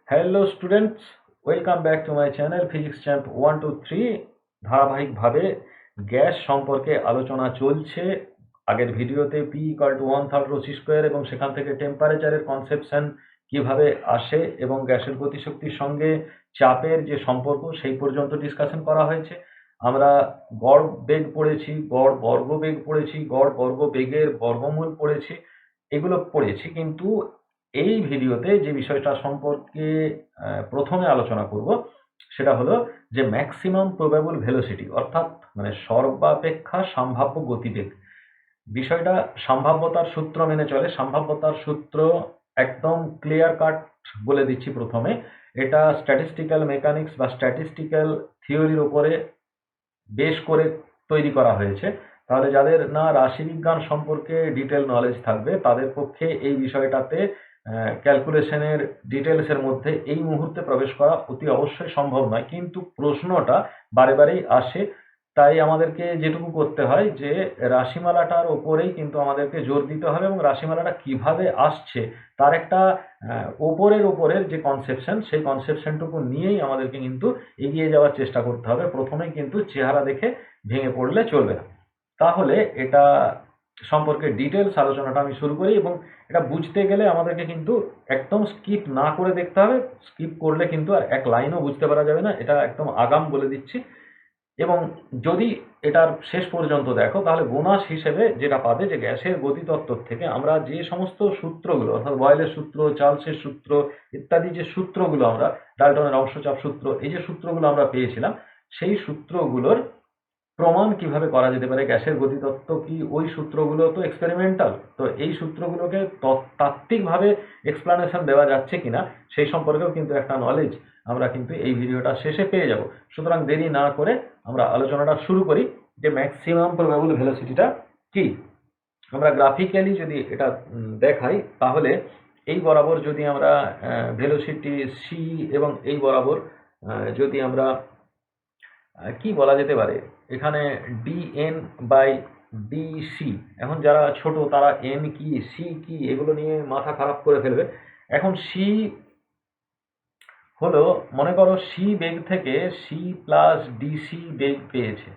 Hello students, welcome back to my channel physics champ 1 2 3। ধারাবাহিকভাবে gas সম্পর্কে আলোচনা চলছে। আগের ভিডিওতে P equals to 1/3 rho C square এবং সেখান থেকে টেম্পারেচারের কনসেপশন কিভাবে আসে এবং গ্যাসের গতিশক্তির সঙ্গে চাপের যে সম্পর্ক সেই পর্যন্ত ডিসকাশন করা হয়েছে। আমরা গড় বেগ পড়েছি, গড় বর্গ বেগ পড়েছি, গড় বর্গ বেগের বর্গমূল পড়েছি, এগুলো পড়েছি। কিন্তু এই ভিডিওতে যে বিষয়টা সম্পর্কে প্রথমে আলোচনা করব সেটা হলো যে ম্যাক্সিমাম প্রবাবল ভেলোসিটি, অর্থাৎ মানে সর্বাপেক্ষা সম্ভাব্য গতিবেগ। বিষয়টা সম্ভাব্যতার সূত্র মেনে চলে। সম্ভাব্যতার সূত্র একদম ক্লিয়ার কাট বলে দিচ্ছি প্রথমে। এটা স্ট্যাটিস্টিক্যাল মেকানিক্স বা স্ট্যাটিস্টিক্যাল থিওরির উপরে বেশ করে তৈরি করা হয়েছে। তাহলে যাদের না রাশিবিজ্ঞান সম্পর্কে ডিটেল নলেজ থাকবে তাদের পক্ষে এই বিষয়টাতে ক্যালকুলেশনের ডিটেলসের মধ্যে এই মুহূর্তে প্রবেশ করা অতি অবশ্যই সম্ভব নয়। কিন্তু প্রশ্নটা বারে বারেই আসে, তাই আমাদেরকে যেটুকু করতে হয় যে রাশিমালাটার ওপরেই কিন্তু আমাদেরকে জোর দিতে হবে এবং রাশিমালাটা কিভাবে আসছে তার একটা ওপরের যে কনসেপশন সেই কনসেপশনটুকু নিয়েই আমাদেরকে কিন্তু এগিয়ে যাওয়ার চেষ্টা করতে হবে। প্রথমেই কিন্তু চেহারা দেখে ভেঙে পড়লে চলবে না। তাহলে এটা সম্পর্কে ডিটেলস আলোচনাটা আমি শুরু করি এবং এটা বুঝতে গেলে আমাদেরকে কিন্তু একদম স্কিপ না করে দেখতে হবে। স্কিপ করলে কিন্তু আর এক লাইনও বুঝতে পারা যাবে না, এটা একদম আগাম বলে দিচ্ছি। এবং যদি এটার শেষ পর্যন্ত দেখো তাহলে বোনাস হিসেবে যেটা পাবে যে গ্যাসের গতিতত্ত্ব থেকে আমরা যে সমস্ত সূত্রগুলো, অর্থাৎ বয়েলের সূত্র, চার্লসের সূত্র ইত্যাদি যে সূত্রগুলো আমরা, ডাল্টনের অংশচাপ সূত্র, এই যে সূত্রগুলো আমরা পেয়েছিলাম সেই সূত্রগুলোর প্রমাণ কিভাবে করা যেতে পারে। গ্যাসের গতিতত্ত্ব কি ওই সূত্রগুলো তো এক্সপেরিমেন্টাল, তো এই সূত্রগুলোকে তাত্ত্বিকভাবে এক্সপ্লানেশন দেওয়া যাচ্ছে কিনা সেই সম্পর্কেও কিন্তু একটা নলেজ আমরা কিন্তু এই ভিডিওটা শেষে পেয়ে যাব। সুতরাং দেরি না করে আমরা আলোচনাটা শুরু করি যে ম্যাক্সিমাম প্রবাবল ভেলোসিটিটা কি। আমরা গ্রাফিক্যালি যদি এটা দেখাই তাহলে এই বরাবর যদি আমরা ভেলোসিটি সি এবং এই বরাবর যদি আমরা কি বলা যেতে পারে এখানে ডিএন বাই ডিসি। এখন যারা ছোট তারা এন কি সি কি এগুলো নিয়ে মাথা খারাপ করে ফেলবে। এখন সি হলো, মনে করো সি বেগ থেকে সি প্লাস ডিসি বেগ পেয়েছে।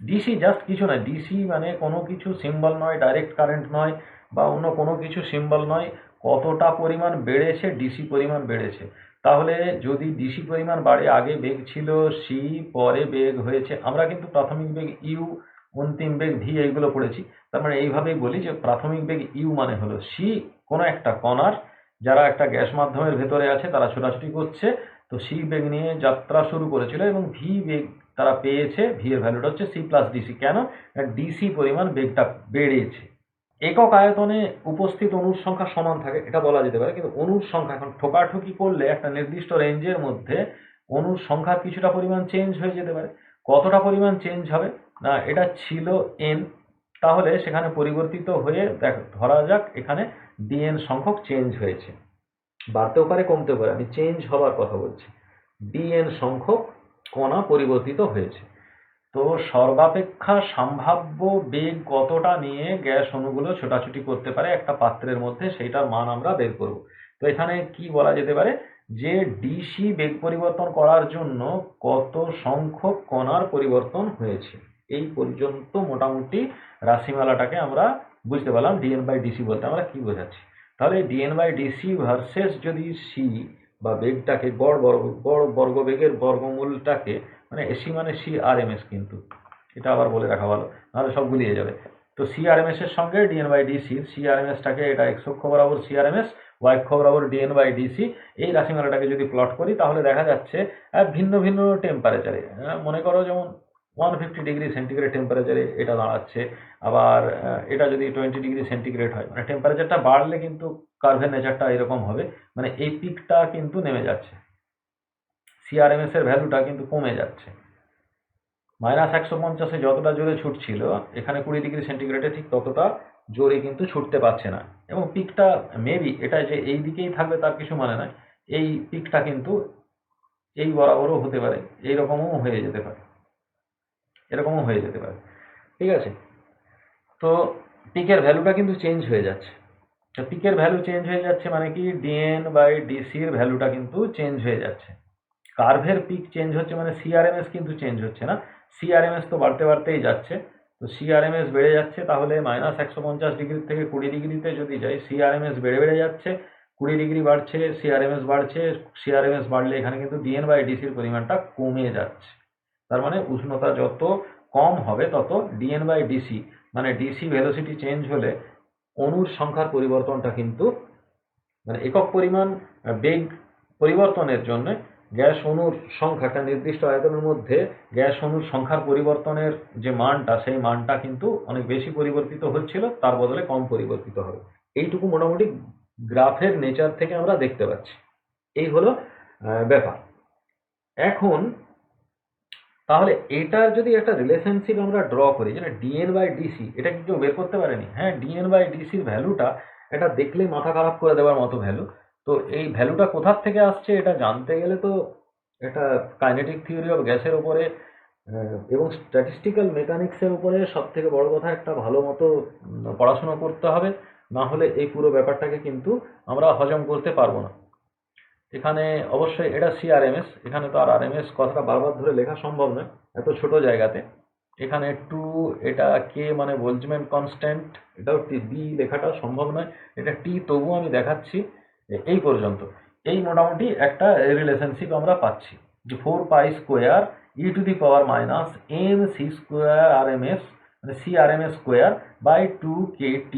ডিসি জাস্ট কিছু নয়, ডিসি মানে কোনো কিছু সিম্বল নয়, ডাইরেক্ট কারেন্ট নয় বা অন্য কোনো কিছু সিম্বল নয়। কতটা পরিমাণ বেড়েছে? ডিসি পরিমাণ বেড়েছে। তাহলে যদি ডিসি পরিমাণ বাড়ে, আগে বেগ ছিল সি, পরে বেগ হয়েছে, আমরা কিন্তু প্রাথমিক বেগ ইউ, অন্তিম বেগ ভি এইগুলো পড়েছি। তার মানে এইভাবেই বলি যে প্রাথমিক বেগ ইউ মানে হলো সি, কোনো একটা কণার যারা একটা গ্যাস মাধ্যমের ভেতরে আছে তারা ছোটাছুটি করছে, তো সি বেগ নিয়ে যাত্রা শুরু করেছিল এবং ভি বেগ তারা পেয়েছে। ভি এর ভ্যালুটা হচ্ছে সি প্লাস ডিসি। কেন? ডিসি পরিমাণ বেগটা বেড়েছে। একক আয়তনে উপস্থিত অণুর সংখ্যা সমান থাকে এটা বলা যেতে পারে, কিন্তু অণুর সংখ্যা এখন ঠোকাঠুকি করলে একটা নির্দিষ্ট রেঞ্জের মধ্যে অণুর সংখ্যার কিছুটা পরিমাণ চেঞ্জ হয়ে যেতে পারে। কতটা পরিমাণ চেঞ্জ হবে না, এটা ছিল এন, তাহলে সেখানে পরিবর্তিত হয়ে দেখ ধরা যাক এখানে ডিএন সংখ্যক চেঞ্জ হয়েছে। বাড়তেও পারে কমতেও পারে, আমি চেঞ্জ হবার কথা বলছি। ডিএন সংখ্যক কণা পরিবর্তিত হয়েছে। তো সর্বাপেক্ষা সম্ভাব্য বেগ কতটা নিয়ে গ্যাস অণুগুলো ছোটাছুটি করতে পারে একটা পাত্রের মধ্যে, সেইটার মান আমরা বের করব। তো এখানে কি বলা যেতে পারে যে ডিসি বেগ পরিবর্তন করার জন্য কত সংখ্যক কণার পরিবর্তন হয়েছে। এই পর্যন্ত মোটামুটি রাশিমালাটাকে আমরা বুঝতে পারলাম। ডিএন বাই ডিসি বলতে আমরা কি বোঝাচ্ছি। তাহলে ডিএন বাই ডিসি ভার্সেস যদি সি বা বেগটাকে গড় বর্গবেগের বর্গমূলটাকে, মানে এসি মানে সি আর এম এস, কিন্তু এটা আবার বলে রাখা ভালো, নাহলে সব গুলিয়ে যাবে। তো সি আর এম এস এর সঙ্গে DN by DC, C R M এসটাকে এটা এক্স অক্ষ বরাবর C R M S, Y অক্ষ বরাবর ডিএন বাই ডিসি, এই রাশিমালাটাকে যদি প্লট করি তাহলে দেখা যাচ্ছে ভিন্ন ভিন্ন টেম্পারেচারে, মনে করো যেমন 150 ডিগ্রি সেন্টিগ্রেড টেম্পারেচারে এটা দাঁড়াচ্ছে। আবার এটা যদি 20 ডিগ্রি সেন্টিগ্রেড হয়, মানে টেম্পারেচারটা বাড়লে কিন্তু কার্ভের নেচারটা এরকম হবে, মানে এই পিকটা কিন্তু নেমে যাচ্ছে, সিআরএমএস এর ভ্যালুটা কিন্তু কমে যাচ্ছে। -150-এ যতটা জোরে ছুটছিল এখানে 20 ডিগ্রি সেন্টিগ্রেডে ঠিক ততটা জোরে কিন্তু ছুটতে পারছে না, এবং পিকটা মেবি এটা যে এই দিকেই থাকবে তার কিছু মানে নয়, এই পিকটা কিন্তু এই বরাবরও হতে পারে, এইরকমও হয়ে যেতে পারে, এরকমও হয়ে যেতে পারে। ঠিক আছে, তো পিকের ভ্যালুটা কিন্তু চেঞ্জ হয়ে যাচ্ছে। তো পিকের ভ্যালু চেঞ্জ হয়ে যাচ্ছে মানে কি ডিএন বাই ডিসির ভ্যালুটা কিন্তু চেঞ্জ হয়ে যাচ্ছে। কার্ভের পিক চেঞ্জ হচ্ছে মানে সিআরএমএস কিন্তু চেঞ্জ হচ্ছে না, সিআরএমএস তো বাড়তে বাড়তেই যাচ্ছে। তো সিআরএমএস বেড়ে যাচ্ছে, তাহলে -150 ডিগ্রি থেকে 20 ডিগ্রিতে যদি যাই, সিআরএমএস বেড়ে বেড়ে যাচ্ছে, 20 ডিগ্রি বাড়ছে, সিআরএমএস বাড়ছে, সিআরএমএস বাড়লে এখানে কিন্তু ডিএন বাই ডিসির পরিমাণটা কমে যাচ্ছে। তার মানে উষ্ণতা যত কম হবে তত ডিএন বাই ডিসি মানে ডিসি ভেলোসিটি চেঞ্জ হলে অণুর সংখ্যার পরিবর্তনটা কিন্তু মানে একক পরিমাণ বেগ পরিবর্তনের জন্য গ্যাস অণুর সংখ্যা, একটা নির্দিষ্ট আয়তনের মধ্যে গ্যাস অণুর সংখ্যার পরিবর্তনের যে মানটা, সেই মানটা কিন্তু অনেক বেশি পরিবর্তিত হচ্ছিল, তার বদলে কম পরিবর্তিত হবে। এইটুকু মোটামুটি গ্রাফের নেচার থেকে আমরা দেখতে পাচ্ছি। এই হলো ব্যাপার। এখন তাহলে এটার যদি একটা রিলেশনশিপ আমরা ড্র করি, যেটা ডিএন বাই ডিসি, এটা কি কেউ বের করতে পারেনি? হ্যাঁ, ডিএন বাই ডিসির ভ্যালুটা এটা দেখলেই মাথা খারাপ করে দেওয়ার মতো ভ্যালু। তো এই ভ্যালুটা কোথার থেকে আসছে এটা জানতে গেলে তো এটা কাইনেটিক থিওরি অফ গ্যাসের উপরে এবং স্ট্যাটিস্টিক্যাল মেকানিক্সের উপরে সব থেকে বড় কথা একটা ভালো মতো পড়াশোনা করতে হবে, না হলে এই পুরো ব্যাপারটাকে কিন্তু আমরা হজম করতে পারবো না। এখানে অবশ্যই এটা সিআরএমএস, এখানে তো আর আরএমএস কথাটা বারবার ধরে লেখা সম্ভব নয় এত ছোট জায়গাতে। এখানে 2, এটা কে মানে বোলজম্যান কনস্ট্যান্ট, এটাও বি লেখাটা সম্ভব নয়, এটা টি, তবুও আমি দেখাচ্ছি এই পর্যন্ত। এই মোটামুটি একটা রিলেশনশিপ আমরা পাচ্ছি যে 4π² e⁻MC² মানে সিআরএমএস স্কোয়ার বাই 2kT,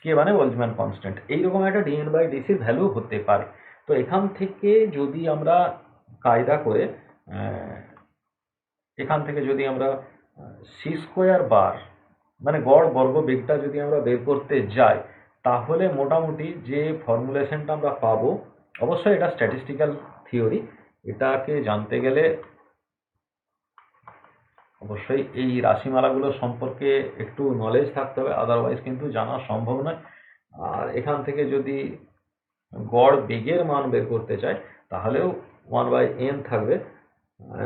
কে মানে বোলজম্যান কনস্ট্যান্ট, এইরকম একটা ডিএন বাই ডিসির ভ্যালু হতে পারে। তো এখান থেকে যদি আমরা কায়দা করে এখান থেকে যদি আমরা c² বার মানে গড় বর্গ বেগটা যদি আমরা বের করতে যাই, তাহলে মোটামুটি যে ফর্মুলেশনটা আমরা পাবো, অবশ্যই এটা স্ট্যাটিস্টিক্যাল থিওরি, এটাকে জানতে গেলে অবশ্যই এই রাশিমালাগুলো সম্পর্কে একটু নলেজ থাকতে হবে, আদারওয়াইজ কিন্তু জানা সম্ভব নয়। আর এখান থেকে যদি গড় বেগের মান বের করতে চাই, তাহলেও 1/n থাকবে।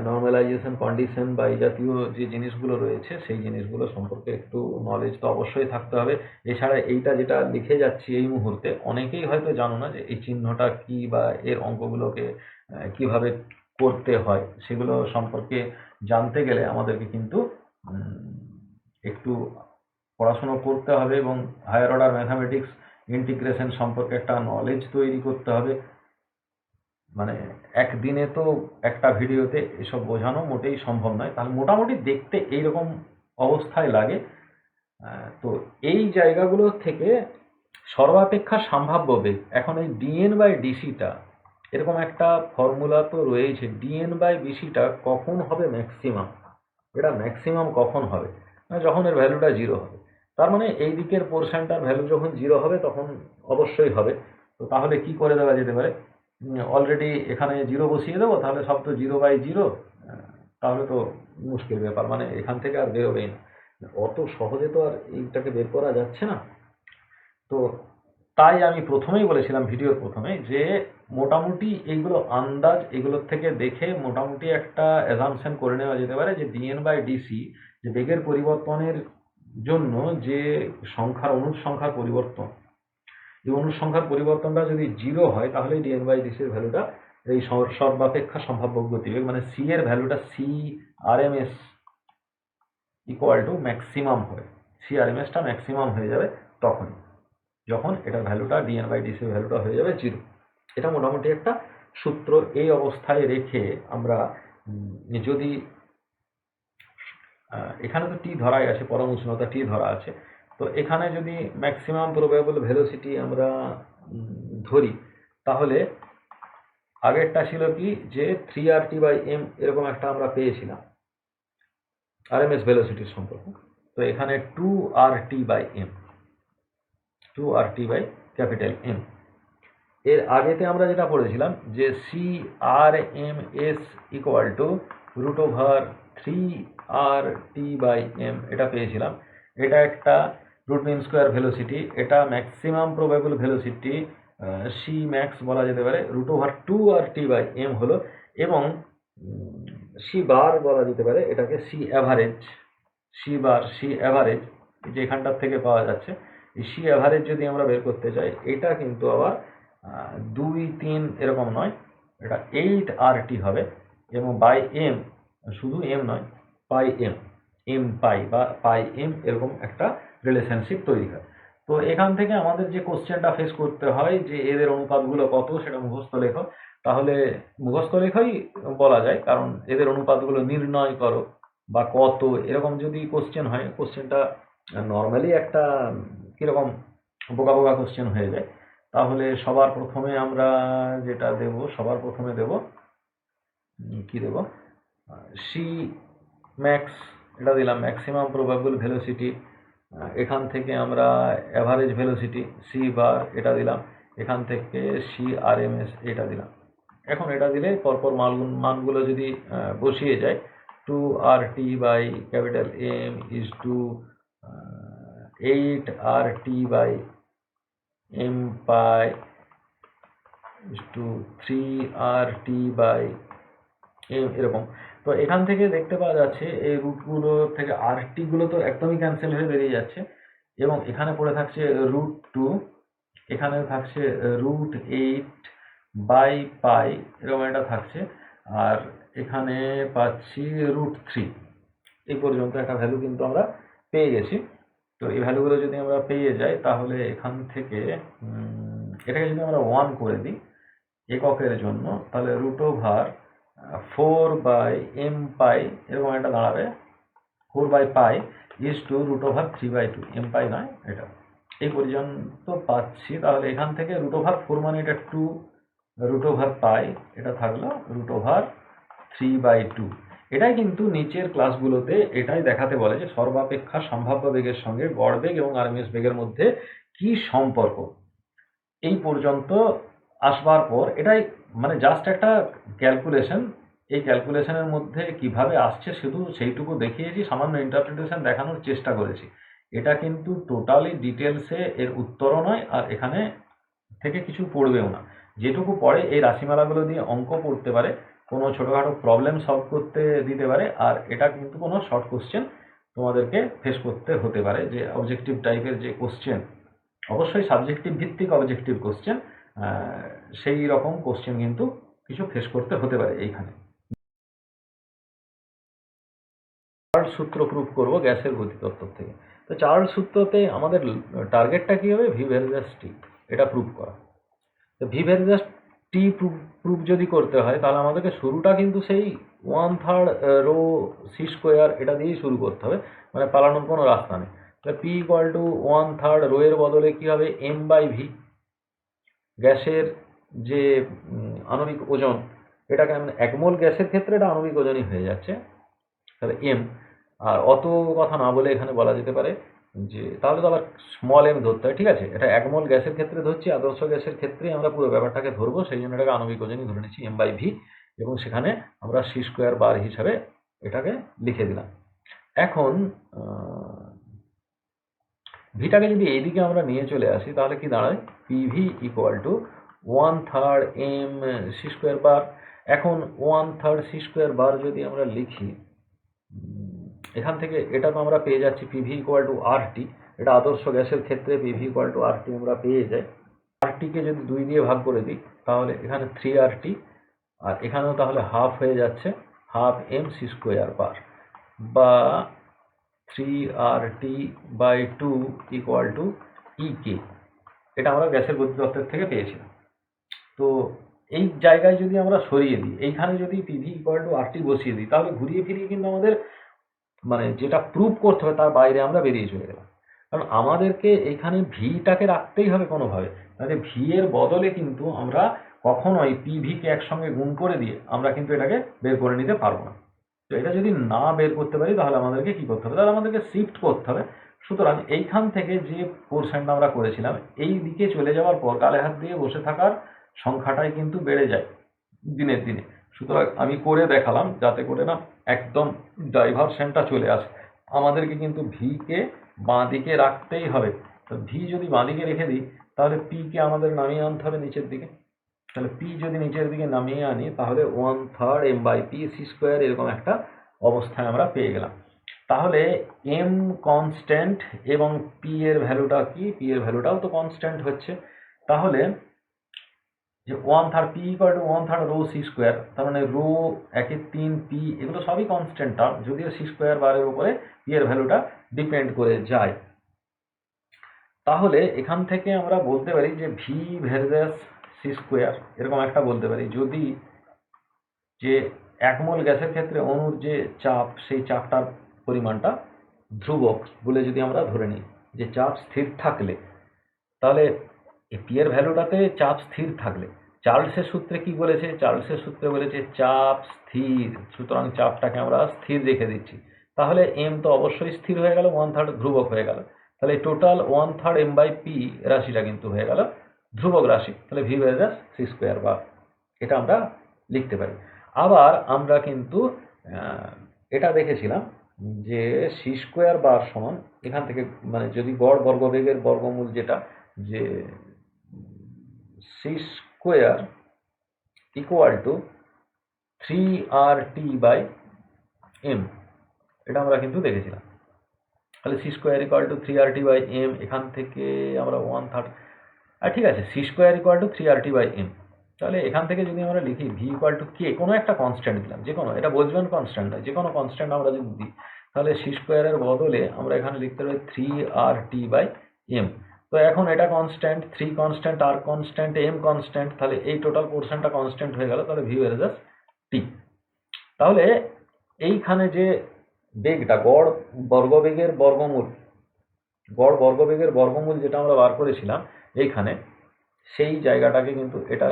নর্মালাইজেশন কন্ডিশন বা এই জাতীয় যে জিনিসগুলো রয়েছে, সেই জিনিসগুলো সম্পর্কে একটু নলেজ তো অবশ্যই থাকতে হবে। এছাড়া এইটা যেটা লিখে যাচ্ছি এই মুহূর্তে, অনেকেই হয়তো জানো না যে এই চিহ্নটা কি বা এর অঙ্কগুলোকে কিভাবে করতে হয়, সেগুলো সম্পর্কে জানতে গেলে আমাদেরকে কিন্তু একটু পড়াশুনো করতে হবে এবং হায়ার অর্ডার ম্যাথামেটিক্স ইন্টিগ্রেশন সম্পর্কে একটা নলেজ তৈরি করতে হবে। মানে একদিনে তো একটা ভিডিওতে এসব বোঝানো মোটেই সম্ভব নয়, তাহলে মোটামুটি দেখতে এইরকম অবস্থায় লাগে। তো এই জায়গাগুলো থেকে সর্বাপেক্ষা সম্ভাব্য বেগ, এখন এই ডিএন বাই ডিসিটা এরকম একটা ফর্মুলা তো রয়েছে, ডিএন বাই ডিসিটা কখন হবে ম্যাক্সিমাম, এটা ম্যাক্সিমাম কখন হবে যখন এর ভ্যালুটা 0 হবে। তার মানে এই দিকের পোর্শনটার ভ্যালু যখন 0 হবে তখন অবশ্যই হবে। তো তাহলে কি করে দেওয়া যেতে পারে, অলরেডি এখানে 0 বসিয়ে দেবো, তাহলে সব তো 0/0, তাহলে তো মুশকিল ব্যাপার, মানে এখান থেকে আর বেরোবেই না, অত সহজে তো আর এইটাকে বের করা যাচ্ছে না। তো তাই আমি প্রথমেই বলেছিলাম ভিডিওর প্রথমে যে মোটামুটি এইগুলো আন্দাজ, এগুলোর থেকে দেখে মোটামুটি একটা অ্যাজাম্পশন করে নেওয়া যেতে পারে যে ডিএন বাই ডিসি, যে বেগের পরিবর্তনের জন্য যে সংখ্যার অণুর সংখ্যার পরিবর্তন, এই অণুর সংখ্যার পরিবর্তনটা যদি 0 হয়, তাহলে ডিএন বাই ডিসির ভ্যালুটা এই সর্বাপেক্ষা সম্ভাব্য গতিবেগ মানে সি এর ভ্যালুটা সিআরএমএস ইকুয়াল টু ম্যাক্সিমাম হবে, সিআরএমএসটা ম্যাক্সিমাম হয়ে যাবে তখন, যখন এটার ভ্যালুটা ডিএন বাই ডিসির ভ্যালুটা হয়ে যাবে 0। এটা মোটামুটি একটা সূত্র। এই অবস্থায় রেখে আমরা যদি এখানে তো টি ধরাই আছে, পরম উষ্ণতা টি ধরা আছে, তো এখানে যদি ম্যাক্সিমাম প্রবেবল ভেলোসিটি আমরা ধরি, তাহলে আগেরটা ছিল কি যে 3RT/m এরকম একটা আমরা পেয়েছিলাম আরএমএস ভেলোসিটির সম্পর্ক। তো এখানে 2RT/m, 2RT/M। এর আগেতে আমরা যেটা পড়েছিলাম যে CRMS ইকুয়াল টু √3RT/m, এটা পেয়েছিলাম। এটা একটা রুট মিন স্কোয়ার ভেলোসিটি, এটা maximum probable velocity C max বলা যেতে পারে, √2RT/m হলো, এবং সি বার বলা যেতে পারে এটাকে, C average, C bar, C average যে এখানটার থেকে পাওয়া যাচ্ছে, সি অ্যাভারেজ যদি আমরা বের করতে চাই, এটা কিন্তু আবার 2, 3 এরকম নয়, এটা 8RT হবে এবং বাই এম, শুধু এম নয়, পাই এম পাই বা পাই এম, এরকম একটা রিলেশনশিপ তৈরি হয়। তো এখান থেকে আমাদের যে কোশ্চেনটা ফেস করতে হয় যে এদের অনুপাতগুলো কত, সেটা মুখস্থ লেখো। তাহলে মুখস্থ লেখাই বলা যায়, কারণ এদের অনুপাতগুলো নির্ণয় করো বা কত, এরকম যদি কোশ্চেন হয়, কোশ্চেনটা নর্মালি একটা কিরকম বোকা বোকা কোশ্চেন হয়ে যায়। তাহলে সবার প্রথমে আমরা যেটা দেব, সবার প্রথমে দেব কি দেব, সি ম্যাক্স, এটা দিলাম ম্যাক্সিমাম প্রবাবল ভেলোসিটি। এখান থেকে আমরা অ্যাভারেজ ভেলোসিটি সি বার, এটা দিলাম। এখান থেকে সি আরএমএস, এটা দিলাম। এখন এটা দিলে পরপর মানগুলো যদি বসিয়ে যায়, 2RT by capital M is to 8RT by M pi is to 3RT by M, এরকম। তো এখান থেকে দেখতে পাওয়া যাচ্ছে এই রুটগুলো থেকে আরটিগুলো তো একদমই ক্যান্সেল হয়ে বেরিয়ে যাচ্ছে এবং এখানে পড়ে থাকছে √2, এখানে থাকছে √8 বাই পাই, এরকম একটা থাকছে। আর এখানে পাচ্ছি √3। এই পর্যন্ত একটা ভ্যালু কিন্তু আমরা পেয়ে গেছি। তো এই ভ্যালুগুলো যদি আমরা পেয়ে যাই, তাহলে এখান থেকে এটাকে যদি আমরা 1 করে দিই এককের জন্য, তাহলে √4 বাই এম পাই, এরকম একটা দাঁড়াবে। 4 by pi is two √3/2, M pi নয় এটা। এই পর্যন্ত পাচ্ছি। তাহলে এখান থেকে √4 মানে এটা 2, √পাই এটা থাকলো √3/2। এটাই কিন্তু নিচের ক্লাসগুলোতে এটাই দেখাতে বলে যে সর্বাপেক্ষা সম্ভাব্য বেগের সঙ্গে গড় বেগ এবং আরএমএস বেগের মধ্যে কি সম্পর্ক। এই পর্যন্ত আসবার পর এটাই মানে জাস্ট একটা ক্যালকুলেশন। এই ক্যালকুলেশনের মধ্যে কিভাবে আসছে শুধু সেইটুকু দেখিয়েছি, সামান্য ইন্টারপ্রিটেশন দেখানোর চেষ্টা করেছি। এটা কিন্তু টোটালি ডিটেলসে এর উত্তরও নয়, আর এখানে থেকে কিছু পড়বেও না। যেটুকু পড়ে এই রাশিমালাগুলো দিয়ে অঙ্ক করতে পারে, কোনো ছোটোখাটো প্রবলেম সলভ করতে দিতে পারে, আর এটা কিন্তু কোনো শর্ট কোশ্চেন তোমাদেরকে ফেস করতে হতে পারে, যে অবজেক্টিভ টাইপের যে কোশ্চেন, অবশ্যই সাবজেক্টিভ ভিত্তিক অবজেক্টিভ কোশ্চেন, সেই রকম কোশ্চেন কিন্তু কিছু ফেস করতে হতে পারে এইখানে। চার্লস সূত্র প্রুফ করব গ্যাসের গতিতত্ত্ব থেকে। তো চার্লস সূত্রতে আমাদের টার্গেটটা কী হবে, ভি ভার্সাস টি, এটা প্রুফ করা। তো ভি ভার্সাস টি প্রুফ যদি করতে হয়, তাহলে আমাদেরকে শুরুটা কিন্তু সেই 1/3 রো সি স্কোয়ার এটা দিয়েই শুরু করতে হবে, মানে পালানোর কোনো রাস্তা নেই। তাহলে পি ইকুয়াল টু 1/3 রো এর বদলে কী হবে, এম বাই ভি। গ্যাসের যে আণবিক ওজন, এটাকে আমি 1 মোল গ্যাসের ক্ষেত্রে এটা আণবিক ওজনই হয়ে যাচ্ছে, তাহলে এম। আর অত কথা না বলে এখানে বলা যেতে পারে যে, তাহলে তো আবার স্মল এম ধরতে হয়, ঠিক আছে, এটা 1 মোল গ্যাসের ক্ষেত্রে ধরছি, আদর্শ গ্যাসের ক্ষেত্রে আমরা পুরো ব্যাপারটাকে ধরবো, সেই জন্য এটাকে আণবিক ওজনই ধরে নিচ্ছি, এম বাই ভি। এবং সেখানে আমরা সি স্কোয়ার বার হিসাবে এটাকে লিখে দিলাম। এখন ভিটাকে যদি এইদিকে আমরা নিয়ে চলে আসি, তাহলে কি দাঁড়ায়, PV equal to 1/3 M C square bar. এখন 1/3 সি স্কোয়ার বার যদি আমরা লিখি, এখান থেকে এটা তো আমরা পেয়ে যাচ্ছি পিভি ইকুয়াল টু আরটি। এটা আদর্শ গ্যাসের ক্ষেত্রে পিভি ইকুয়াল টু আরটি আমরা পেয়ে যাই। আরটিকে যদি 2 দিয়ে ভাগ করে দিই, তাহলে এখানে 3RT, আর এখানেও তাহলে হাফ হয়ে যাচ্ছে, হাফ এম সি স্কোয়ার বার, বা 3RT/2 ইকুয়াল টু ইকে। এটা আমরা গ্যাসের গতিতত্ত্বের থেকে পেয়েছিলাম। তো এই জায়গায় যদি আমরা সরিয়ে দিই, এইখানে যদি পিভি ইকুয়াল টু আরটি বসিয়ে দিই, তাহলে ঘুরিয়ে ফিরিয়ে কিন্তু আমাদের মানে যেটা প্রুভ করতে হবে তার বাইরে আমরা বেরিয়ে চলে গেলাম। কারণ আমাদেরকে এখানে ভিটাকে রাখতেই হবে কোনোভাবে, তাহলে ভি এর বদলে কিন্তু আমরা কখনোই পিভিকে একসঙ্গে গুণ করে দিয়ে আমরা কিন্তু এটাকে বের করে নিতে পারবো না। তো এটা যদি না বের করতে পারি, তাহলে আমাদেরকে কি করতে হবে, তাহলে আমাদেরকে শিফট করতে হবে। সুতরাং এইখান থেকে যে পোর্শনটা আমরা করেছিলাম, এই দিকে চলে যাওয়ার পর গালে হাত দিয়ে বসে থাকার সংখ্যাটাই কিন্তু বেড়ে যায় দিনের দিনে। সুতরাং আমি করে দেখালাম যাতে করে না একদম ডাইভারশনটা চলে আসে। আমাদেরকে কিন্তু ভিকে বাঁ দিকে রাখতেই হবে। তো ভি যদি বাঁ দিকে রেখে দিই, তাহলে পিকে আমাদের নামিয়ে আনতে হবে নিচের দিকে। তাহলে পি যদি নিচের দিকে নামিয়ে আনি, তাহলে 1/3 M by P C square, এরকম একটা অবস্থায় আমরা পেয়ে গেলাম। তাহলে এম কনস্ট্যান্ট এবং পি এর ভ্যালুটা কি, পি এর ভ্যালুটাও তো কনস্ট্যান্ট হচ্ছে। তাহলে যে 1/3 P equals to 1/3 rho C square, তার মানে রো 1/3 পি এগুলো সবই কনস্ট্যান্ট টার্ম, যদিও সি স্কোয়ার বারের উপরে পি এর ভ্যালুটা ডিপেন্ড করে যায়। তাহলে এখান থেকে আমরা বলতে পারি যে ভি ভার্সাস সি স্কোয়ার এরকম একটা বলতে পারি, যদি যে 1 মোল গ্যাসের ক্ষেত্রে অণুর যে চাপ, সেই চাপটার পরিমাণটা ধ্রুবক বলে যদি আমরা ধরে নিই, যে চাপ স্থির থাকলে, তাহলে পি এর ভ্যালুটাতে চাপ স্থির থাকলে, চার্লসের সূত্রে কি বলেছে, চার্লসের সূত্রে বলেছে চাপ স্থির, সুতরাং চাপটাকে আমরা স্থির রেখে দিচ্ছি। তাহলে এম তো অবশ্যই স্থির হয়ে গেল, 1/3 ধ্রুবক হয়ে গেল। তাহলে টোটাল 1/3 এম বাই পি রাশিটা কিন্তু হয়ে গেল ধ্রুবক রাশি। তাহলে ভি ভার্সাস সি স্কোয়ার বার, এটা আমরা লিখতে পারি। আবার আমরা কিন্তু এটা দেখেছিলাম যে সি স্কোয়ার বার সমান, এখান থেকে মানে যদি গড় বর্গবেগের বর্গমূল, যেটা যে C square equal to 3RT by M, এটা আমরা কিন্তু দেখেছিলাম। তাহলে C square equal to 3RT by M, এখান থেকে আমরা 1/3, আর ঠিক আছে, C square equal to 3RT by M. তাহলে এখান থেকে যদি আমরা লিখি ভি ইকুয়াল টু কে, কোনো একটা কনস্ট্যান্ট দিলাম, যে কোনো, এটা বোলজম্যান কনস্ট্যান্ট নয়, যে কোনো কনস্ট্যান্ট আমরা যদি দিই, তাহলে সি স্কোয়ারের বদলে আমরা এখানে লিখতে পারি 3RT বাই এম। তো এখন এটা কনস্ট্যান্ট, 3 কনস্ট্যান্ট, আর কনস্ট্যান্ট, এম কনস্ট্যান্ট, তাহলে এই টোটাল পোর্শনটা কনস্ট্যান্ট হয়ে গেল। তাহলে ভি ভার্সাস টি। তাহলে এইখানে যে বেগটা, গড় বর্গবেগের বর্গমূল যেটা আমরা বার করেছিলাম এইখানে, সেই জায়গাটাকে কিন্তু এটা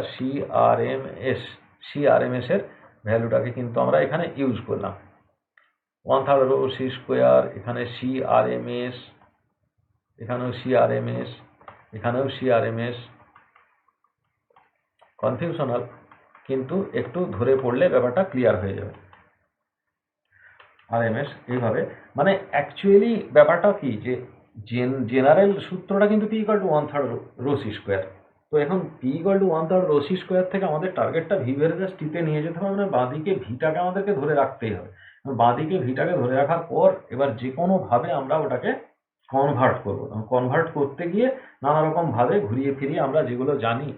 সিআরএমএস এর ভ্যালুটাকে কিন্তু আমরা এখানে ইউজ করলাম। 1/3 রো সি স্কোয়ার, এখানে সিআরএমএস, এখানেও সিআরএমএস, এখানেও সিআরএমএস। কনফিউশনাল, কিন্তু একটু ধরে পড়লে ব্যাপারটা ক্লিয়ার হয়ে যাবে। আরএমএস এইভাবে, মানে অ্যাকচুয়ালি ব্যাপারটা কি, যে জেনারেল সূত্রটা কিন্তু P equals to 1/3 rho C square. তো এখন P equals to 1/3 rho C square থেকে আমাদের টার্গেটটা ভি ভার্সাস টিতে নিয়ে যেতে হবে, মানে বাঁদিকে ভিটাকে আমাদেরকে ধরে রাখতেই হবে। বাঁদিকে ভিটাকে ধরে রাখার পর এবার যে কোনোভাবে আমরা ওটাকে কনভার্ট করবো। কনভার্ট করতে গিয়ে নানা রকমভাবে ঘুরিয়ে ফিরিয়ে আমরা যেগুলো জানি,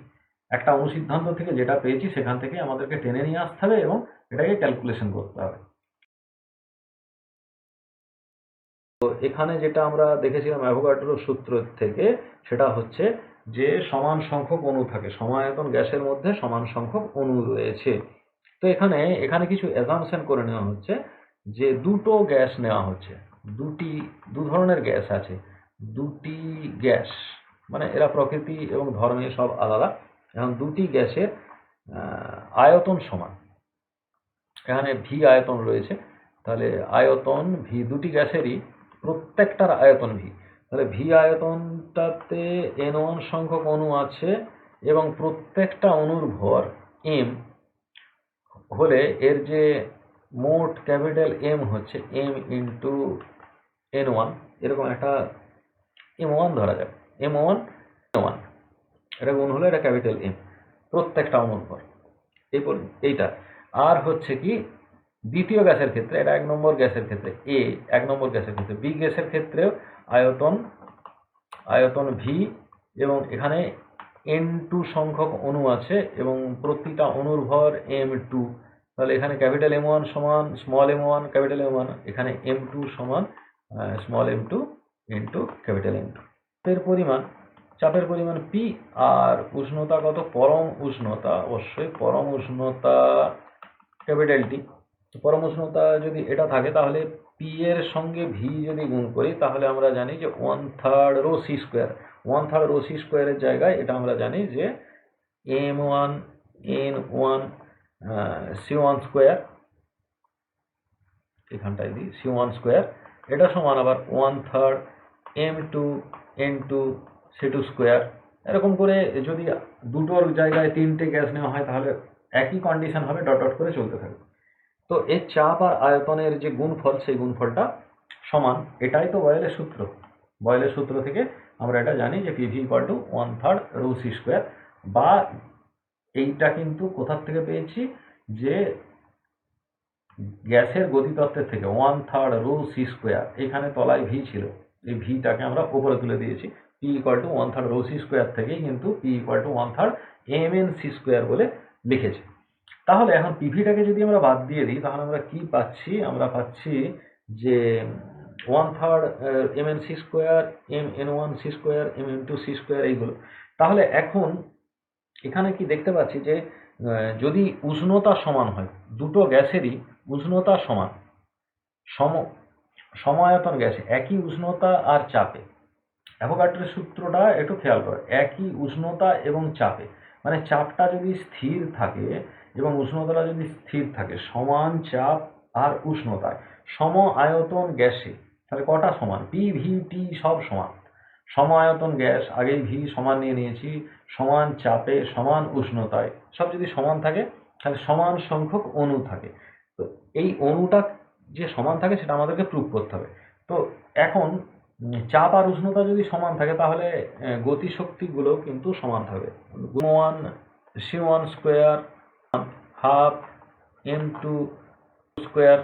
একটা অনুসিদ্ধান্ত থেকে যেটা পেয়েছি সেখান থেকে আমাদেরকে টেনে নিয়ে আসতে হবে এবং এটাকে ক্যালকুলেশন করতে হবে। তো এখানে যেটা আমরা দেখেছিলাম অ্যাভোগাড্রোর সূত্র থেকে, সেটা হচ্ছে যে সমান সংখ্যক অণু থাকে, সমায়তন গ্যাসের মধ্যে সমান সংখ্যক অণু রয়েছে। তো এখানে কিছু অ্যাজাম্পশন করে নেওয়া হচ্ছে যে দুটো গ্যাস নেওয়া হচ্ছে, দু ধরনের গ্যাস আছে, দুটি গ্যাস, মানে এরা প্রকৃতি এবং ধর্মে সব আলাদা। এখন দুটি গ্যাসের আয়তন সমান, এখানে ভি আয়তন রয়েছে, তাহলে আয়তন ভি, দুটি গ্যাসেরই প্রত্যেকটার আয়তন ভি। তাহলে ভি আয়তনটাতে N1 সংখ্যক অণু আছে এবং প্রত্যেকটা অণুর ভর এম হলে এর যে মোট ক্যাপিটাল এম হচ্ছে এম ইন্টু N1, এরকম একটা M1 ধরা যাক, M1 N1, এটা গুণ হলে এটা ক্যাপিটাল এম, প্রত্যেকটা অণুর ভর এইটা। আর হচ্ছে কি দ্বিতীয় গ্যাসের ক্ষেত্রে, এটা 1 নম্বর গ্যাসের ক্ষেত্রে এ, 1 নম্বর গ্যাসের ক্ষেত্রে বি গ্যাসের ক্ষেত্রেও আয়তন ভি, এবং এখানে N2 সংখ্যক অণু আছে এবং প্রতিটা অণুর ভর M2। তাহলে এখানে ক্যাপিটাল M1 সমান স্মল m1 ক্যাপিটাল M1, এখানে M2 সমান small m2 into capital M2। চাপের পরিমাণ পি, আর উষ্ণতা কত, পরম উষ্ণতা, অবশ্যই পরম উষ্ণতা ক্যাপিটাল টি। পরম উষ্ণতা যদি এটা থাকে, তাহলে পি এর সঙ্গে ভি যদি গুণ করি, তাহলে আমরা জানি যে 1/3 rho C square, 1/3 rho C স্কোয়ারের জায়গায় এটা আমরা জানি যে M1 N1 C1 স্কোয়ার, এখানটায় দিই C1 স্কোয়ার, এটা সমান আবার 1/3 M2 N2 C2 স্কোয়ার। এরকম করে যদি দুটোর জায়গায় তিনটে গ্যাস নেওয়া হয়, তাহলে একই কন্ডিশন হবে, ডট ডট করে চলতে থাকবে। তো এর চাপ আর আয়তনের যে গুণফল, সেই গুণফলটা সমান, এটাই তো বয়েলের সূত্র। বয়েলের সূত্র থেকে আমরা এটা জানি যে PV equal to 1/3 rho C square, বা এইটা কিন্তু কোথার থেকে পেয়েছি, যে গ্যাসের গতিতত্ত্বের থেকে 1/3 রো সি স্কোয়ার, এখানে তলায় ভি ছিল, এই ভিটাকে আমরা উপরে তুলে দিয়েছি, P equals to 1/3 rho C square থেকেই কিন্তু P equals to 1/3 M C square বলে লিখেছি। তাহলে এখন পিভিটাকে যদি আমরা বাদ দিয়ে দিই তাহলে আমরা কি পাচ্ছি? আমরা পাচ্ছি যে 1/3 M N C square, M N one C square, M N two C square, এইগুলো। তাহলে এখন এখানে কি দেখতে পাচ্ছি যে যদি উষ্ণতা সমান হয়, দুটো গ্যাসেরই উষ্ণতা সমান, সমায়তন গ্যাসে একই উষ্ণতা আর চাপে, অ্যাভোগাড্রোর সূত্রটা একটু খেয়াল করো, একই উষ্ণতা এবং চাপে, মানে চাপটা যদি স্থির থাকে এবং উষ্ণতাটা যদি স্থির থাকে, সমান চাপ আর উষ্ণতায় সম আয়তন গ্যাসে, তাহলে কটা সমান? পি ভি টি সব সমান। সম আয়তন গ্যাস, আগেই ভি সমান নিয়ে নিয়েছি, সমান চাপে সমান উষ্ণতায় সব যদি সমান থাকে তাহলে সমান সংখ্যক অণু থাকে। তো এই অণুটা যে সমান থাকে সেটা আমাদেরকে প্রুভ করতে হবে। তো এখন চাপ আর উষ্ণতা যদি সমান থাকে তাহলে গতিশক্তিগুলো কিন্তু সমান থাকবে। One C one square half M two square,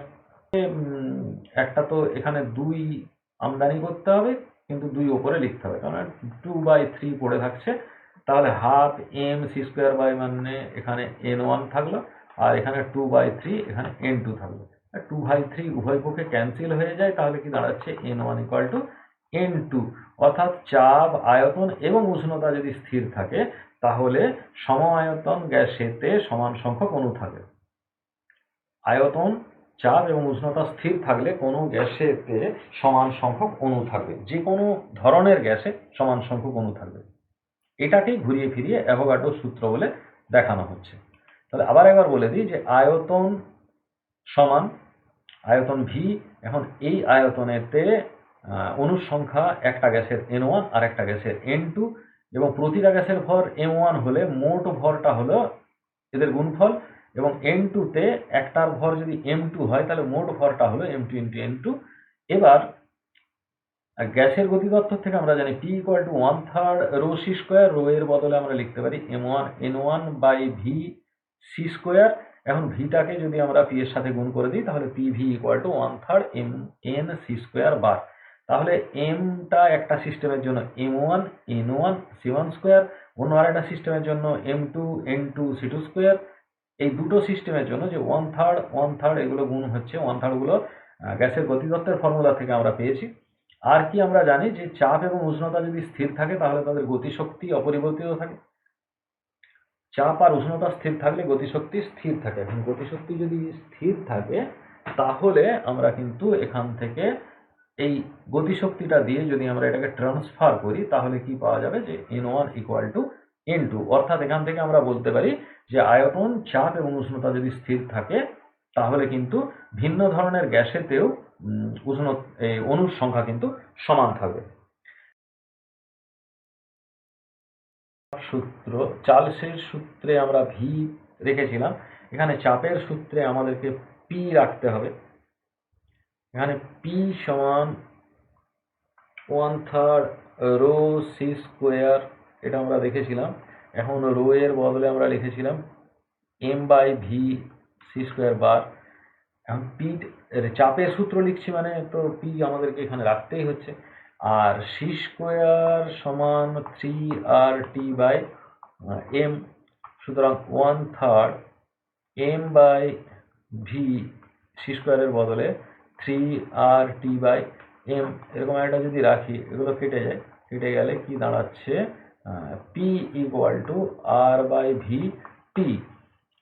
একটা তো এখানে 2 আমদানি করতে হবে, কিন্তু 2 ওপরে লিখতে হবে, কারণ 2/3 পড়ে থাকছে। তাহলে half M C square by, মানে এখানে n1 থাকলো, আর এখানে 2/3, এখানে n2 থাকলো। 2/3 উভয় পক্ষে ক্যান্সেল হয়ে যায়, তাহলে কি দাঁড়াচ্ছে? n1 equal to n2। অর্থাৎ চাপ, আয়তন এবং উষ্ণতা যদি স্থির থাকে তাহলে সম আয়তন গ্যাসেতে সমান সংখ্যক অণু থাকে। আয়তন, চাপ এবং উষ্ণতা স্থির থাকলে কোনো গ্যাসেতে সমান সংখ্যক অণু থাকবে, যে কোনো ধরনের গ্যাসে সমান সংখ্যক অণু থাকবে। এটাকেই ঘুরিয়ে ফিরিয়ে অ্যাভোগাড্রোর সূত্র বলে দেখানো হচ্ছে। তাহলে আবার একবার বলে দিই যে আয়তন সমান আয়তন ভি। এখন এই আয়তনেতে অণুর সংখ্যা একটা গ্যাসের n1 আর একটা গ্যাসের n2, এবং প্রতিটা গ্যাসের ভর m1 হলে মোট ভরটা হলো এদের গুণফল, এবং n2তে একটার ভর যদি m2 হয় তাহলে মোট ভরটা হলো m2 ইন্টু n2। এবার গ্যাসের গতিতত্ত্ব থেকে আমরা জানি P equals to 1/3 rho C square, rho এর বদলে আমরা লিখতে পারি m1 by V C square. এখন ভিটাকে যদি আমরা পি এর সাথে গুণ করে দিই তাহলে P V equal to 1/3 M N C square bar. তাহলে এমটা একটা সিস্টেমের জন্য m1 n1 c1 স্কোয়ার, অন্য আরেকটা সিস্টেমের জন্য m2 n2 c2 স্কোয়ার। এই দুটো সিস্টেমের জন্য যে 1/3 এগুলো গুণ হচ্ছে, 1/3 গুলো গ্যাসের গতিতত্ত্বের ফর্মুলা থেকে আমরা পেয়েছি। আর কি আমরা জানি যে চাপ এবং উষ্ণতা যদি স্থির থাকে তাহলে তাদের গতিশক্তি অপরিবর্তিত থাকে। চাপ আর উষ্ণতা স্থির থাকলে গতিশক্তি স্থির থাকে। এখন গতিশক্তি যদি স্থির থাকে তাহলে আমরা কিন্তু এখান থেকে এই গতিশক্তিটা দিয়ে যদি আমরা এটাকে ট্রান্সফার করি তাহলে কি পাওয়া যাবে? যে n1 ইকুয়াল টু n2। অর্থাৎ এখান থেকে আমরা বলতে পারি যে আয়তন, চাপ এবং উষ্ণতা যদি স্থির থাকে তাহলে কিন্তু ভিন্ন ধরনের গ্যাসেতেও অণুর সংখ্যা কিন্তু সমান থাকবে। সূত্র, চার্লসের সূত্রে আমরা ভি রেখেছিলাম, এখানে চাপের সূত্রে আমাদেরকে পি রাখতে হবে। এখানে পি সমান 1/3 রো সি স্কোয়ার, এটা আমরা দেখেছিলাম। এখন রো এর বদলে আমরা লিখেছিলাম M by V C square bar. এখন পি চাপের সূত্র লিখছি মানে তো পি আমাদেরকে এখানে রাখতেই হচ্ছে। আর সি স্কোয়ার সমান 3RT বাই এম, সুতরাং 1/3 এম বাই ভি সি স্কোয়ারের বদলে 3RT বাই এম, এরকম একটা যদি রাখি, এগুলো কেটে যায়, কেটে গেলে কি দাঁড়াচ্ছে? P equals to R by V T.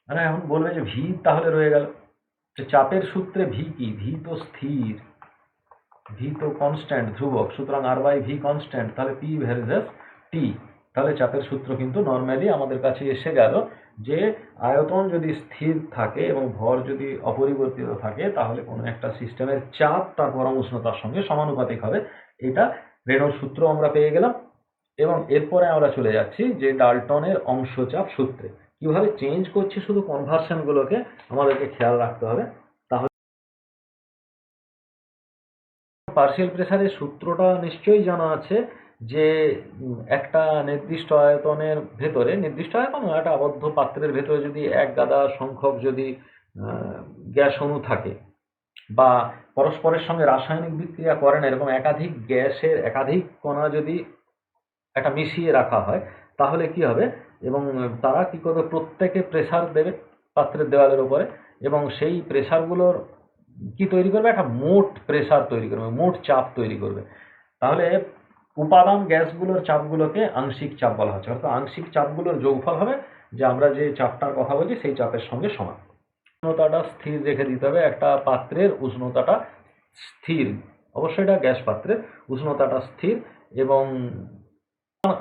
মানে এখন বলবে যে ভি তাহলে রয়ে গেল, চাপের সূত্রে ভি কি? ভি তো স্থির, ভি তো কনস্ট্যান্ট, ধ্রুবক, সুতরাং আর বাই ভি কনস্ট্যান্ট, তাহলে পি ভার্সেস টি। তাহলে চাপের সূত্র কিন্তু নর্মালি আমাদের কাছে এসে গেল যে আয়তন যদি স্থির থাকে এবং ভর যদি অপরিবর্তিত থাকে তাহলে কোনো একটা সিস্টেমের চাপ তার পরম উষ্ণতার সঙ্গে সমানুপাতিক হবে। এটা রেনল্ডস সূত্র আমরা পেয়ে গেলাম। এবং এরপরে আমরা চলে যাচ্ছি যে ডাল্টনের অংশচাপ সূত্রে। কিভাবে চেঞ্জ করছে শুধু কনভার্সনগুলোকে আমাদেরকে খেয়াল রাখতে হবে। তাহলে পার্শিয়াল প্রেসারের সূত্রটা নিশ্চয়ই জানা আছে যে একটা নির্দিষ্ট আয়তনের ভেতরে, নির্দিষ্ট আয়তন একটা আবদ্ধ পাত্রের ভেতরে যদি এক গাদা সংখ্যক যদি গ্যাস অণু থাকে বা পরস্পরের সঙ্গে রাসায়নিক বিক্রিয়া করে না, এরকম একাধিক গ্যাসের একাধিক কণা যদি একটা মিশিয়ে রাখা হয় তাহলে কি হবে, এবং তারা কি করবে, প্রত্যেকে প্রেসার দেবে পাত্রের দেওয়ালের উপরে, এবং সেই প্রেসারগুলোর কি তৈরি করবে, একটা মোট প্রেসার তৈরি করবে, মোট চাপ তৈরি করবে। তাহলে উপাদান গ্যাসগুলোর চাপগুলোকে আংশিক চাপ বলা হচ্ছে, অর্থাৎ আংশিক চাপগুলোর যোগফল হবে যে আমরা যে চাপটার কথা বলছি সেই চাপের সঙ্গে সমান। উষ্ণতাটা স্থির রেখে দিতে হবে, একটা পাত্রের উষ্ণতাটা স্থির, অবশ্যই এটা গ্যাস পাত্রের উষ্ণতাটা স্থির, এবং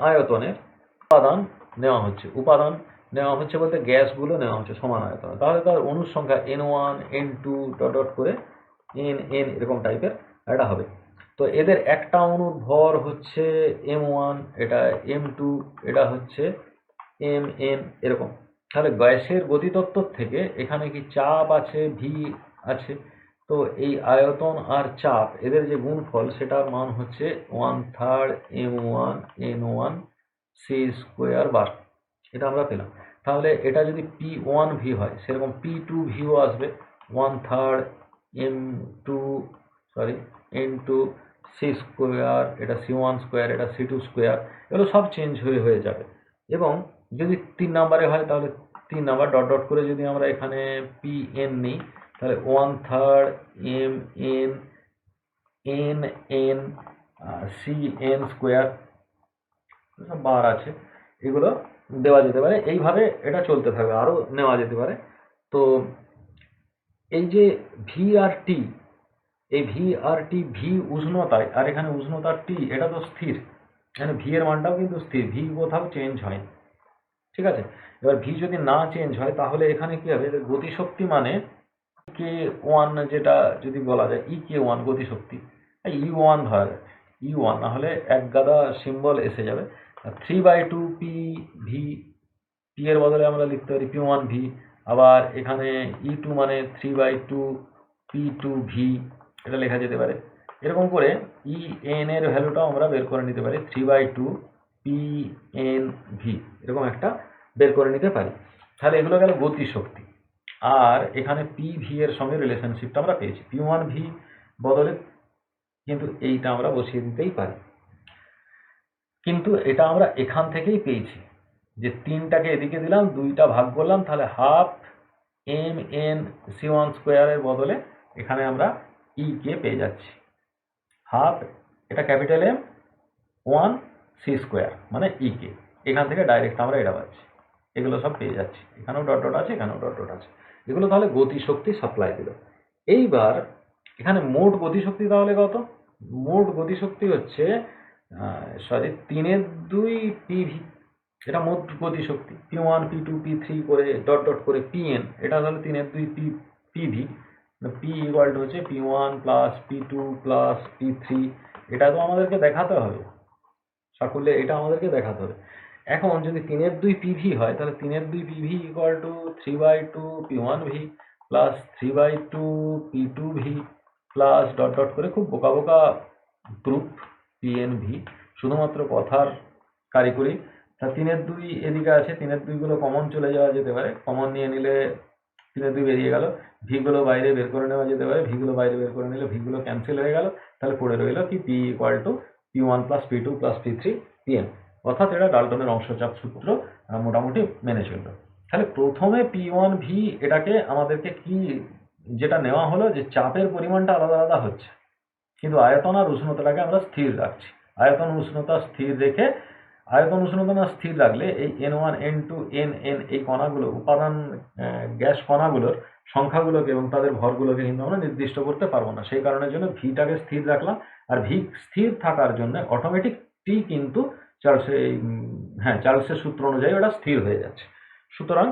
আয়তনে উপাদান নেওয়া হচ্ছে, উপাদান নেওয়া হচ্ছে বলতে গ্যাসগুলো নেওয়া হচ্ছে সমান আয়তনে। তাহলে তার অণুর সংখ্যা N1 N2 ডট ডট করে N এরকম টাইপের এটা হবে। তো এদের একটা অণুর ভর হচ্ছে M1, এটা M2, এটা হচ্ছে Mn, এরকম। তাহলে গ্যাসের গতিতত্ত্ব থেকে এখানে কি চাপ আছে, ভি আছে, তো এই আয়তন আর চাপ এদের যে গুণফল সেটার মান হচ্ছে 1/3 M1 N1 সি স্কোয়ার বার, এটা আমরা পেলাম। তাহলে এটা যদি P1V হয় সেরকম P2Vও আসবে 1/3 M2 sorry N2 C square, এটা C1 স্কোয়ার, এটা C2 স্কোয়ার, এগুলো সব চেঞ্জ হয়ে যাবে। এবং যদি 3 নাম্বারে হয় তাহলে 3 নাম্বার ডট ডট করে যদি আমরা এখানে PN নিই তাহলে 1/3 MN NN CN স্কোয়ার, সব বার আছে, এগুলো দেওয়া যেতে পারে, এইভাবে এটা চলতে থাকবে, আরও নেওয়া যেতে পারে। তো এই যে ভি আর টি, এই ভি আর টি, ভি উষ্ণতায় আর এখানে উষ্ণতা টি, এটা তো স্থির, এখানে ভি এর মানটাও কিন্তু স্থির, ভি কোথাও চেঞ্জ হয়, ঠিক আছে। এবার ভি যদি না চেঞ্জ হয় তাহলে এখানে কি হবে, গতিশক্তি মানে K1 যেটা যদি বলা যায় E_K1 গতিশক্তি, E1 ধরা যায়, E1 না হলে এক গাদা সিম্বল এসে যাবে, 3/2 PV, পি এর বদলে আমরা লিখতে পারি P1V, আবার এখানে E2 মানে 3/2 P2V, এটা লেখা যেতে পারে। এরকম করে EN এর ভ্যালুটাও আমরা বের করে নিতে পারি 3/2 PNV, এরকম একটা বের করে নিতে পারি। তাহলে এগুলো গেল গতিশক্তি। আর এখানে পিভি এর সঙ্গে রিলেশনশিপটা আমরা পেয়েছি, P1V বদলে কিন্তু এইটা আমরা বসিয়ে দিতেই পারি, কিন্তু এটা আমরা এখান থেকেই পেয়েছি যে 3টাকে এদিকে দিলাম, 2টা ভাগ করলাম, তাহলে হাফ MN C1 স্কোয়ারের বদলে এখানে আমরা E কে পেয়ে যাচ্ছি, হাফ এটা ক্যাপিটাল M 1 C স্কোয়ার মানে E কে, এখান থেকে ডাইরেক্ট আমরা এটা পাচ্ছি, এগুলো সব পেয়ে যাচ্ছি, এখানেও ডট ডট আছে, এখানেও ডট ডট আছে, এগুলো তাহলে গতিশক্তি সাপ্লাই দিল। এইবার এখানে মোট গতিশক্তি তাহলে কত, মোট গতিশক্তি হচ্ছে 3/2 পিভি, এটা মোট গতিশক্তি, P1 P2 P3 করে ডট ডট করে PN, এটা তাহলে 3/2 পিভি, পি ইকুয়াল টু হচ্ছে P1 plus P2 plus P3, এটা তো আমাদেরকে দেখাতে হবে সাকুল্যে, এটা আমাদেরকে দেখাতে হবে। এখন যদি 3/2 পিভি হয় তাহলে 3/2 PV equal to 3/2 P1V plus 3/2 P2V plus dot dot করে খুব বোকা বোকা গ্রুপ PNV, শুধুমাত্র কথার কারিগরি। তা 3/2 এদিকে আছে, 3/2 গুলো কমন চলে যাওয়া যেতে পারে, কমন নিয়ে নিলে 3/2 বেরিয়ে গেল, ভিগুলো বাইরে বের করে নেওয়া যেতে পারে, ভিগুলো বাইরে বের করে নিলে ভিগুলো ক্যান্সেল হয়ে গেল, তাহলে পড়ে রইল কি P equal to P1 plus P2 plus P3 PN, অর্থাৎ এটা ডাল্টনের অংশচাপ সূত্র মোটামুটি মেনে চলবে। তাহলে প্রথমে P1V এটাকে আমাদেরকে কি যেটা নেওয়া হলো যে চাপের পরিমাণটা আলাদা আলাদা হচ্ছে, কিন্তু আয়তন আর উষ্ণতাটাকে আমরা স্থির রাখছি, আয়তন উষ্ণতা স্থির রেখে, আয়তন উষ্ণতা না স্থির রাখলে এই N1 N2 NN এই কণাগুলো, উপাদান গ্যাস কণাগুলোর সংখ্যাগুলোকে এবং তাদের ভরগুলোকে কিন্তু আমরা নির্দিষ্ট করতে পারবো না, সেই কারণের জন্য ভিটাকে স্থির রাখলাম। আর ভি স্থির থাকার জন্য অটোমেটিক টি কিন্তু চার্লসের সূত্র অনুযায়ী ওটা স্থির হয়ে যাচ্ছে। সুতরাং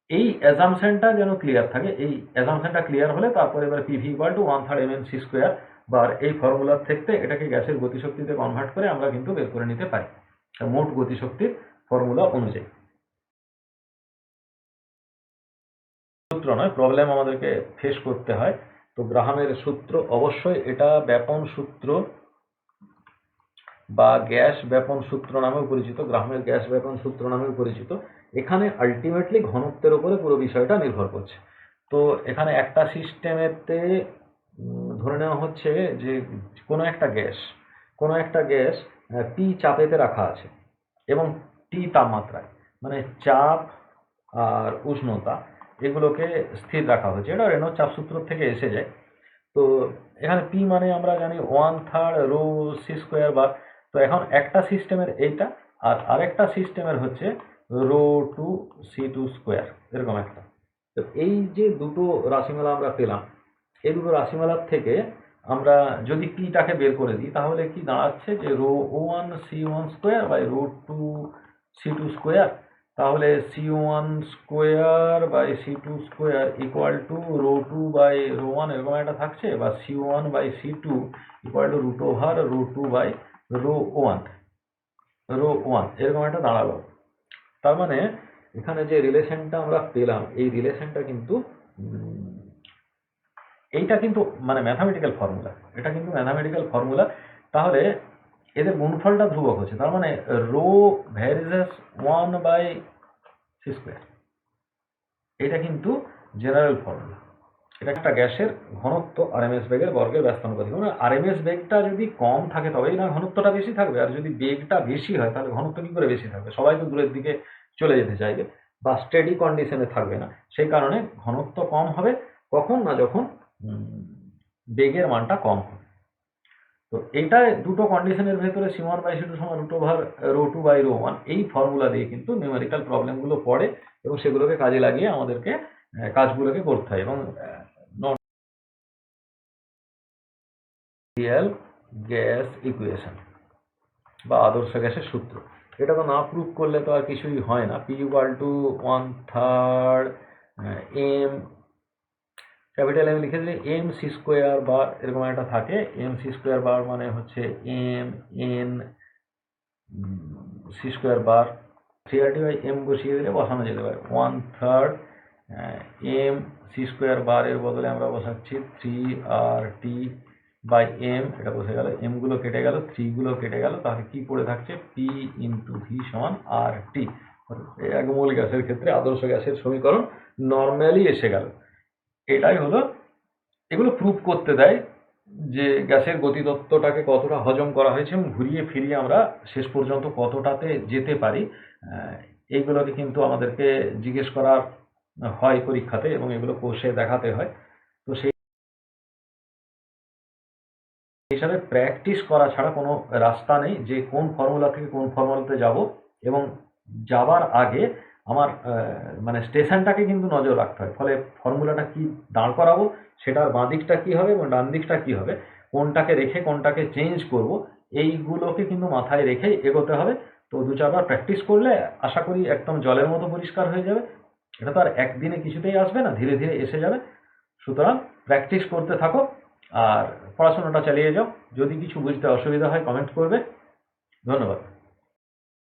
এই অ্যাজাম্পশনটা যেন ক্লিয়ার থাকে, এই অ্যাজাম্পশনটা ক্লিয়ার হলে তারপরে এবার PV equal to 1/3 MN C square, বা এই ফর্মুলার থেকে এটাকে গ্যাসের গতিশক্তিতে কনভার্ট করে আমরা কিন্তু বের করে নিতে পারি মোট গতিশক্তির ফর্মুলা অনুযায়ী। সূত্র নয়, প্রবলেম আমাদেরকে ফেস করতে হয়। তো গ্রাহামের সূত্র, অবশ্যই এটা ব্যাপন সূত্র বা গ্যাস ব্যাপন সূত্র নামেও পরিচিত, গ্রাহামের গ্যাস ব্যাপন সূত্র নামেও পরিচিত। এখানে আলটিমেটলি ঘনত্বের উপরে পুরো বিষয়টা নির্ভর করছে। তো এখানে একটা সিস্টেমেতে ধরে নেওয়া হচ্ছে যে কোনো একটা গ্যাস পি চাপেতে রাখা আছে এবং টি তাপমাত্রায়, মানে চাপ আর উষ্ণতা এগুলোকে স্থির রাখা হয়েছে। এটা রেনল্ডস চাপ সূত্র থেকে এসে যায়। তো এখানে পি মানে আমরা জানি 1/3 রো সি স্কোয়ার বার। তো এখন একটা সিস্টেমের এইটা আর আরেকটা সিস্টেমের হচ্ছে rho two C two square, এরকম একটা। তো এই যে দুটো রাশিমালা আমরা পেলাম, এই দুটো রাশিমালার থেকে আমরা যদি পিটাকে বের করে দিই তাহলে কি দাঁড়াচ্ছে যে রো ও one C one square by rho two C two square. তাহলে C one square by C two square equal to rho two by rho one, এরকম একটা থাকছে, বা C one by C two equal to root over rho two by rho one এরকম একটা দাঁড়ালো। তার মানে এখানে যে রিলেশনটা আমরা পেলাম, এই রিলেশনটা কিন্তু এইটা কিন্তু মানে ম্যাথামেটিক্যাল ফর্মুলা, এটা কিন্তু ম্যাথামেটিক্যাল ফর্মুলা। তাহলে এদের গুণফলটা ধ্রুবক হচ্ছে, তার মানে রো ভ্যারিজেস 1/c²। এটা কিন্তু জেনারেল ফর্মুলা। এটা একটা গ্যাসের ঘনত্ব আরএমএস বেগের বর্গের ব্যস্তানুপাতিক। মানে আরএমএস বেগটা যদি কম থাকে তবেই না ঘনত্বটা বেশি থাকবে, আর যদি বেগটা বেশি হয় তাহলে ঘনত্ব কি করে বেশি থাকবে? সবাই তো দূরের দিকে চলে যেতে চাইবে বা স্টেডি কন্ডিশনে থাকবে না। সেই কারণে ঘনত্ব কম হবে কখন না, যখন বেগের মানটা কম হবে। তো এইটা দুটো কন্ডিশনের ভেতরে সি1 বাই সি2 সমান root over rho two by rho one, এই ফর্মুলা দিয়ে কিন্তু নিউমেরিক্যাল প্রবলেমগুলো পড়ে এবং সেগুলোকে কাজে লাগিয়ে আমাদেরকে কাজগুলোকে করতে হয়। এবং রিয়েল গ্যাস ইকুয়েশন বা আদর্শ গ্যাসের সূত্র, এটা তো না প্রুভ করলে তো আর কিছুই হয় না। P equals to 1/3 M, capital M লিখে দিলে এম সি স্কোয়ার বার, এরকম একটা থাকে। এম সি স্কোয়ার বার মানে হচ্ছে M N C square bar. 3RT by M বসিয়ে দিলে বসানো যেতে পারে 1/3 এম সি স্কোয়ার বারের বদলে আমরা বসাচ্ছি 3RT বাই এম, এটা বসে গেল, এমগুলো কেটে গেল, 3গুলো কেটে গেল, তাহলে কি পড়ে থাকছে পি ইন্টু ভি সমান আর টি। একমোল গ্যাসের ক্ষেত্রে আদর্শ গ্যাসের সমীকরণ নর্মালি এসে গেল। এটাই হলো, এগুলো প্রুভ করতে দেয় যে গ্যাসের গতিতত্ত্বটাকে কতটা হজম করা হয়েছে এবং ঘুরিয়ে ফিরিয়ে আমরা শেষ পর্যন্ত কতটাতে যেতে পারি। এইগুলোকে কিন্তু আমাদেরকে জিজ্ঞেস করা হয় পরীক্ষাতে এবং এগুলো কোর্সে দেখাতে হয়। তো সেই হিসাবে প্র্যাকটিস করা ছাড়া কোনো রাস্তা নেই যে কোন ফর্মুলা থেকে কোন ফর্মুলাতে যাব। এবং যাবার আগে আমার মানে স্টেশনটাকে কিন্তু নজর রাখতে হয়। ফলে ফর্মুলাটা কি দাঁড় করাবো, সেটার বাঁ দিকটা কী হবে এবং ডান দিকটা কী হবে, কোনটাকে রেখে কোনটাকে চেঞ্জ করব, এইগুলোকে কিন্তু মাথায় রেখেই এগোতে হবে। তো 2-4বার প্র্যাকটিস করলে আশা করি একদম জলের মতো পরিষ্কার হয়ে যাবে। এটা তো আর একদিনে কিছুতেই আসবে না, ধীরে ধীরে এসে যাবে। সুতরাং প্র্যাকটিস করতে থাকো আর পড়াশোনাটা চালিয়ে যাও। যদি কিছু বুঝতে অসুবিধা হয় কমেন্ট করবে। ধন্যবাদ।